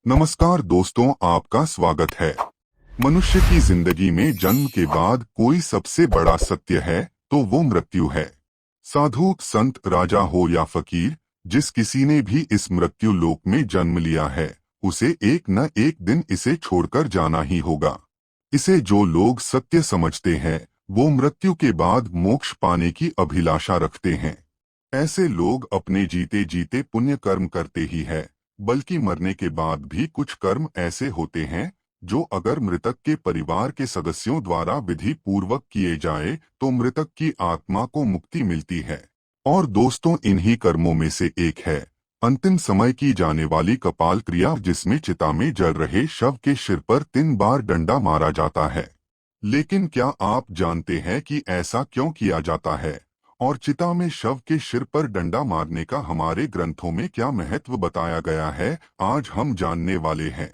नमस्कार दोस्तों, आपका स्वागत है। मनुष्य की जिंदगी में जन्म के बाद कोई सबसे बड़ा सत्य है तो वो मृत्यु है। साधु, संत, राजा हो या फकीर, जिस किसी ने भी इस मृत्यु लोक में जन्म लिया है, उसे एक न एक दिन इसे छोड़कर जाना ही होगा। इसे जो लोग सत्य समझते हैं, वो मृत्यु के बाद मोक्ष पाने की अभिलाषा रखते हैं। ऐसे लोग अपने जीते जीते पुण्य कर्म करते ही है, बल्कि मरने के बाद भी कुछ कर्म ऐसे होते हैं जो अगर मृतक के परिवार के सदस्यों द्वारा विधि पूर्वक किए जाए तो मृतक की आत्मा को मुक्ति मिलती है। और दोस्तों, इन्हीं कर्मों में से एक है अंतिम समय की जाने वाली कपाल क्रिया, जिसमें चिता में जल रहे शव के सिर पर 3 बार डंडा मारा जाता है। लेकिन क्या आप जानते हैं कि ऐसा क्यों किया जाता है और चिता में शव के सिर पर डंडा मारने का हमारे ग्रंथों में क्या महत्व बताया गया है, आज हम जानने वाले हैं।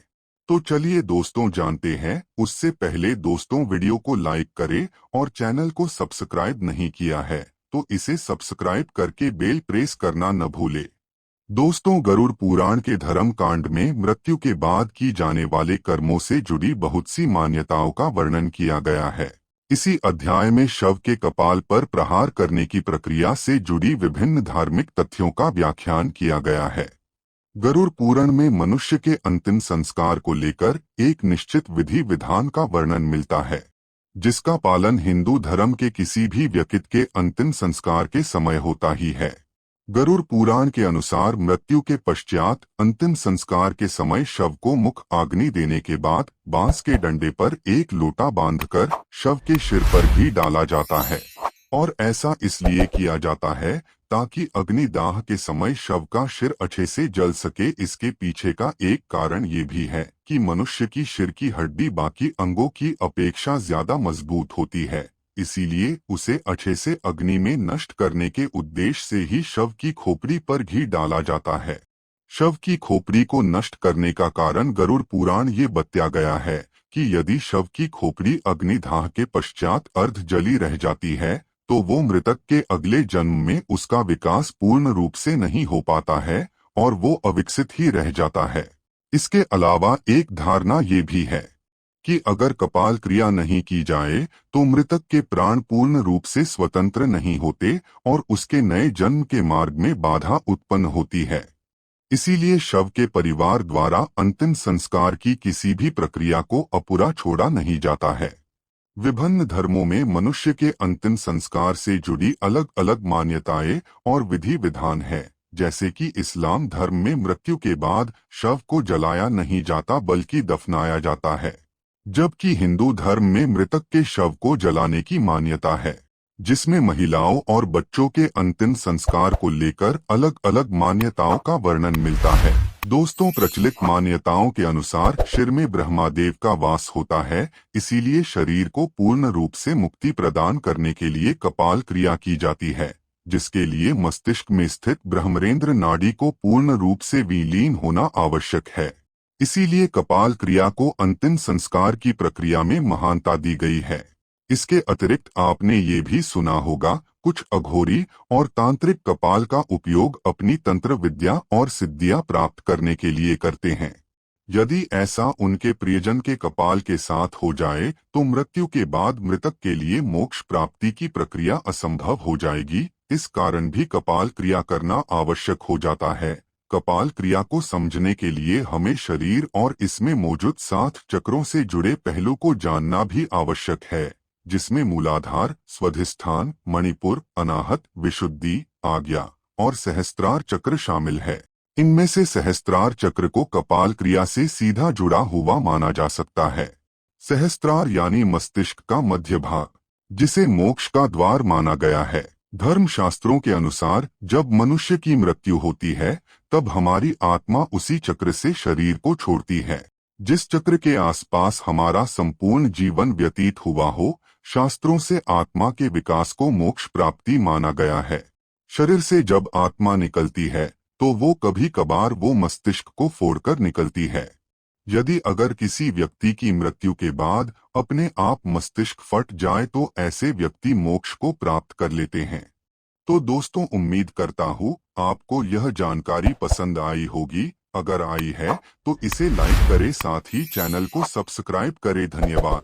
तो चलिए दोस्तों, जानते हैं। उससे पहले दोस्तों, वीडियो को लाइक करें और चैनल को सब्सक्राइब नहीं किया है तो इसे सब्सक्राइब करके बेल प्रेस करना न भूले। दोस्तों, गरुड़ पुराण के धर्म कांड में मृत्यु के बाद की जाने वाले कर्मों से जुड़ी बहुत सी मान्यताओं का वर्णन किया गया है। इसी अध्याय में शव के कपाल पर प्रहार करने की प्रक्रिया से जुड़ी विभिन्न धार्मिक तथ्यों का व्याख्यान किया गया है। गरुड़ पुराण में मनुष्य के अंतिम संस्कार को लेकर एक निश्चित विधि विधान का वर्णन मिलता है, जिसका पालन हिंदू धर्म के किसी भी व्यक्ति के अंतिम संस्कार के समय होता ही है। गरुड़ पुराण के अनुसार मृत्यु के पश्चात अंतिम संस्कार के समय शव को मुख अग्नि देने के बाद बांस के डंडे पर एक लोटा बांधकर शव के सिर पर भी डाला जाता है। और ऐसा इसलिए किया जाता है ताकि अग्निदाह के समय शव का सिर अच्छे से जल सके। इसके पीछे का एक कारण ये भी है कि मनुष्य की सिर की हड्डी बाकी अंगों की अपेक्षा ज्यादा मजबूत होती है, इसीलिए उसे अच्छे से अग्नि में नष्ट करने के उद्देश्य से ही शव की खोपड़ी पर घी डाला जाता है। शव की खोपड़ी को नष्ट करने का कारण गरुड़ पुराण ये बताया गया है कि यदि शव की खोपड़ी अग्निदाह के पश्चात अर्ध जली रह जाती है तो वो मृतक के अगले जन्म में उसका विकास पूर्ण रूप से नहीं हो पाता है और वो अविकसित ही रह जाता है। इसके अलावा एक धारणा ये भी है कि अगर कपाल क्रिया नहीं की जाए तो मृतक के प्राण पूर्ण रूप से स्वतंत्र नहीं होते और उसके नए जन्म के मार्ग में बाधा उत्पन्न होती है। इसीलिए शव के परिवार द्वारा अंतिम संस्कार की किसी भी प्रक्रिया को अपूरा छोड़ा नहीं जाता है। विभिन्न धर्मों में मनुष्य के अंतिम संस्कार से जुड़ी अलग अलग मान्यताएं और विधि विधान है। जैसे कि इस्लाम धर्म में मृत्यु के बाद शव को जलाया नहीं जाता बल्कि दफनाया जाता है, जबकि हिंदू धर्म में मृतक के शव को जलाने की मान्यता है, जिसमें महिलाओं और बच्चों के अंतिम संस्कार को लेकर अलग अलग मान्यताओं का वर्णन मिलता है। दोस्तों, प्रचलित मान्यताओं के अनुसार सिर में ब्रह्मादेव का वास होता है, इसीलिए शरीर को पूर्ण रूप से मुक्ति प्रदान करने के लिए कपाल क्रिया की जाती है, जिसके लिए मस्तिष्क में स्थित ब्रह्मरेंद्र नाड़ी को पूर्ण रूप से विलीन होना आवश्यक है। इसीलिए कपाल क्रिया को अंतिम संस्कार की प्रक्रिया में महानता दी गई है। इसके अतिरिक्त आपने ये भी सुना होगा, कुछ अघोरी और तांत्रिक कपाल का उपयोग अपनी तंत्र विद्या और सिद्धियां प्राप्त करने के लिए करते हैं। यदि ऐसा उनके प्रियजन के कपाल के साथ हो जाए तो मृत्यु के बाद मृतक के लिए मोक्ष प्राप्ति की प्रक्रिया असंभव हो जाएगी। इस कारण भी कपाल क्रिया करना आवश्यक हो जाता है। कपाल क्रिया को समझने के लिए हमें शरीर और इसमें मौजूद 7 चक्रों से जुड़े पहलू को जानना भी आवश्यक है, जिसमें मूलाधार, स्वाधिष्ठान, मणिपुर, अनाहत, विशुद्धि, आज्ञा और सहस्त्रार चक्र शामिल है। इनमें से सहस्त्रार चक्र को कपाल क्रिया से सीधा जुड़ा हुआ माना जा सकता है। सहस्त्रार यानी मस्तिष्क का मध्य भाग, जिसे मोक्ष का द्वार माना गया है। धर्म शास्त्रों के अनुसार जब मनुष्य की मृत्यु होती है तब हमारी आत्मा उसी चक्र से शरीर को छोड़ती है, जिस चक्र के आसपास हमारा संपूर्ण जीवन व्यतीत हुआ हो। शास्त्रों से आत्मा के विकास को मोक्ष प्राप्ति माना गया है। शरीर से जब आत्मा निकलती है तो वो कभी कभार वो मस्तिष्क को फोड़कर निकलती है। यदि अगर किसी व्यक्ति की मृत्यु के बाद अपने आप मस्तिष्क फट जाए तो ऐसे व्यक्ति मोक्ष को प्राप्त कर लेते हैं। तो दोस्तों, उम्मीद करता हूँ आपको यह जानकारी पसंद आई होगी। अगर आई है तो इसे लाइक करें, साथ ही चैनल को सब्सक्राइब करें। धन्यवाद।